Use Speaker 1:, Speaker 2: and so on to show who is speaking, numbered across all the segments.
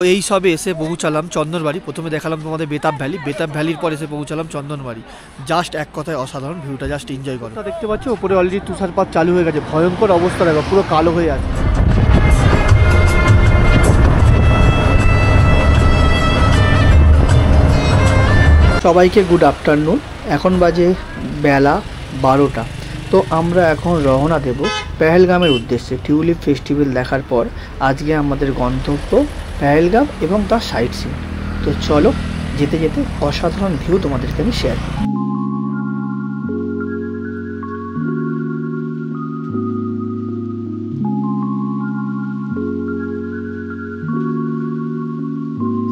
Speaker 1: এই সবে এসে পৌঁছালাম চন্দনবাড়ি। প্রথমে দেখালাম তোমাদের বেতাব ভ্যালি, বেতাব ভ্যালির পর এসে পৌঁছালাম চন্দনবাড়ি। জাস্ট এক কথায় অসাধারণ, ভিউটা জাস্ট এনজয় করো। দেখতে পাচ্ছ উপরে অলরেডি তুষারপাত চালু হয়ে গেছে, ভয়ঙ্কর অবস্থা দেখো, পুরো কালো হয়ে আছে।
Speaker 2: সবাইকে গুড আফটারনুন। এখন বাজে বেলা 12টা। তো আমরা এখন রওনা দেব পেহেলগামের উদ্দেশ্যে। টিউলিপ ফেস্টিভ্যাল দেখার পর আজকে আমাদের গন্তব্য পেহেলগাম এবং তার সাইট সিন। তো চলো, যেতে যেতে অসাধারণ ভিউ তোমাদেরকে আমি শেয়ার করি।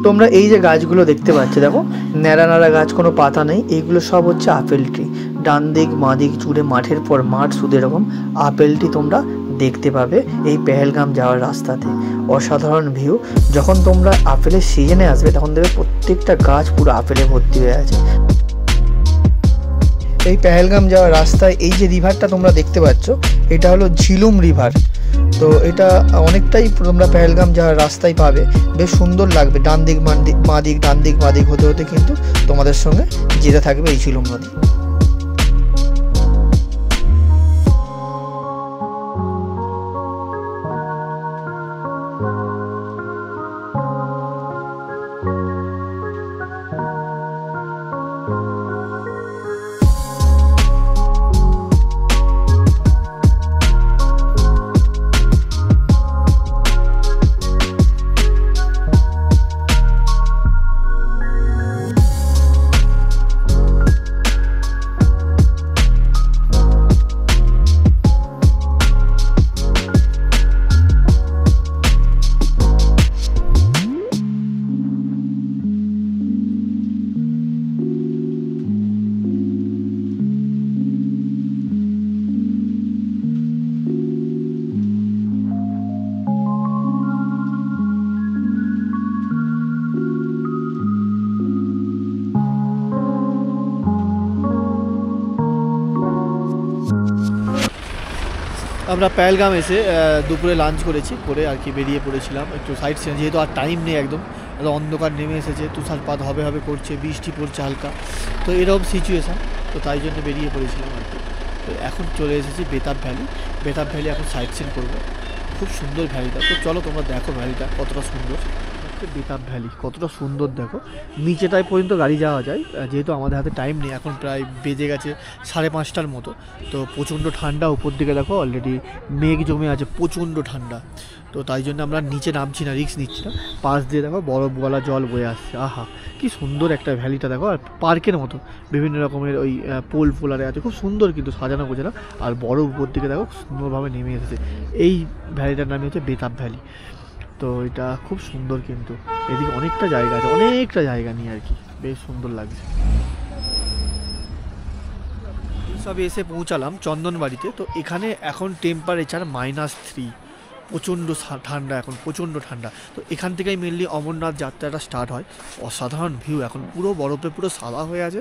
Speaker 2: তোমরা এই যে গাছগুলো দেখতে পাচ্ছ, দেখো ন্যাড়া ন্যাড়া গাছ, কোনো পাতা নেই। এইগুলো সব হচ্ছে আপেল ট্রি। ডান দিক বাঁ দিক জুড়ে মাঠের পর মাঠ, শুধু এরকম আপেল ট্রি তোমরা দেখতে পাবে এই পেহেলগাম যাওয়ার রাস্তাতে। অসাধারণ ভিউ। যখন তোমরা আপেলের সিজনে আসবে তখন দেখবে প্রত্যেকটা গাছ পুরো আপেলে ভর্তি হয়ে আছে। এই পেহেলগাম যাওয়ার রাস্তায় এই যে রিভারটা তোমরা দেখতে পাচ্ছ, এটা হলো ঝিলুম রিভার। তো এটা অনেকটাই তোমরা পেহেলগাম যাওয়ার রাস্তায় পাবে, বেশ সুন্দর লাগবে। ডান দিক বাঁ দিক ডান দিক বাঁ দিক হতে হতে কিন্তু তোমাদের সঙ্গে যেতে থাকবে এই ঝিলুম নদী।
Speaker 1: আমরা পেহেলগাম এসে দুপুরে লাঞ্চ করেছি, করে আর কি বেরিয়ে পড়েছিলাম একটু সাইড সিন। যেহেতু আর টাইম নেই, একদম অন্ধকার নেমে এসেছে, তুষারপাত হবে হবে করছে, বৃষ্টি পড়ছে হালকা, তো এরকম সিচুয়েশান, তো তাই জন্য বেরিয়ে পড়েছিলাম আর কি। তো এখন চলে এসেছি বেতাব ভ্যালি। বেতাব ভ্যালি এখন সাইড সিন করবো। খুব সুন্দর ভ্যালিটা, তো চলো তোমরা দেখো ভ্যালিটা কতটা সুন্দর। বেতাব ভ্যালি কতটা সুন্দর দেখো, নিচেটায় পর্যন্ত গাড়ি যাওয়া যায়। যেহেতু আমাদের হাতে টাইম নেই, এখন প্রায় বেজে গেছে 5:30টার মতো, তো প্রচণ্ড ঠান্ডা। উপর দিকে দেখো অলরেডি মেঘ জমে আছে, প্রচণ্ড ঠান্ডা। তো তাই জন্য আমরা নিচে নামছি না, রিস্ক নিচ্ছি না। পাশ দিয়ে দেখো বরফ গলা জল বয়ে আসছে। আহা, কি সুন্দর একটা ভ্যালিটা দেখো, আর পার্কের মতো বিভিন্ন রকমের ওই পোল ফোলারে আছে, খুব সুন্দর কিন্তু সাজানো গোছানো। আর বরফ উপর দিকে দেখো সুন্দরভাবে নেমে এসেছে। এই ভ্যালিটার নামই হচ্ছে বেতাব ভ্যালি। তো এটা খুব সুন্দর, কিন্তু এদিকে অনেকটা জায়গা আছে, অনেকটা জায়গা নিয়ে আর কি, বেশ সুন্দর লাগছে। সবে এসে পৌঁছালাম চন্দনবাড়িতে। তো এখানে এখন টেম্পারেচার -3, প্রচণ্ড ঠান্ডা, এখন প্রচণ্ড ঠান্ডা। তো এখান থেকেই মেনলি অমরনাথ যাত্রাটা স্টার্ট হয়। অসাধারণ ভিউ, এখন পুরো বরফে পুরো সাদা হয়ে আছে,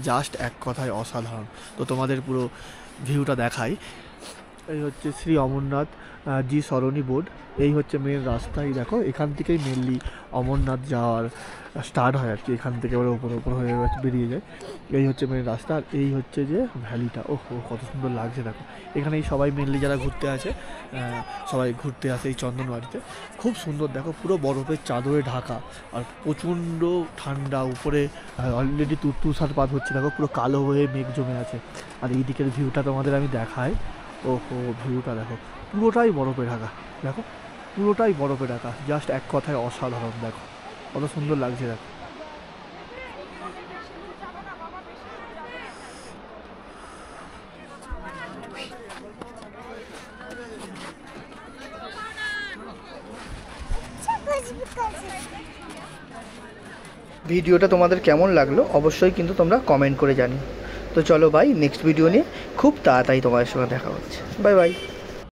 Speaker 1: জাস্ট এক কথায় অসাধারণ। তো তোমাদের পুরো ভিউটা দেখাই। এই হচ্ছে শ্রী অমরনাথ জি সরণি বোর্ড, এই হচ্ছে মেন রাস্তাই দেখো। এখান থেকেই মেনলি অমরনাথ যাওয়ার স্টার্ট হয় আর কি, এখান থেকে ওরা উপর হয়ে বেরিয়ে যায়। এই হচ্ছে মেন রাস্তা, আর এই হচ্ছে যে ভ্যালিটা। ওহো, কত সুন্দর লাগছে দেখো। এখানেই সবাই মেনলি যারা ঘুরতে আসে, সবাই ঘুরতে আসে এই চন্দনবাড়িতে। খুব সুন্দর দেখো, পুরো বরফের চাদরে ঢাকা, আর প্রচণ্ড ঠান্ডা। উপরে অলরেডি তুষারপাত হচ্ছে দেখো, পুরো কালো হয়ে মেঘ জমে আছে। আর এই দিকের ভিউটা তোমাদের আমি দেখাই। ওহো, ভিউটা দেখো, পুরোটাই বরফে ঢাকা দেখো, পুরোটাই বরফে ঢাকা, জাস্ট এক কথায় অসাধারণ। দেখো কত সুন্দর লাগছে দেখো।
Speaker 2: ভিডিওটা তোমাদের কেমন লাগলো অবশ্যই কিন্তু তোমরা কমেন্ট করে জানিও। তো চলো ভাই, নেক্সট ভিডিও নিয়ে খুব তাড়াতাড়ি তোমাদের সঙ্গে দেখা হচ্ছে। Bye bye.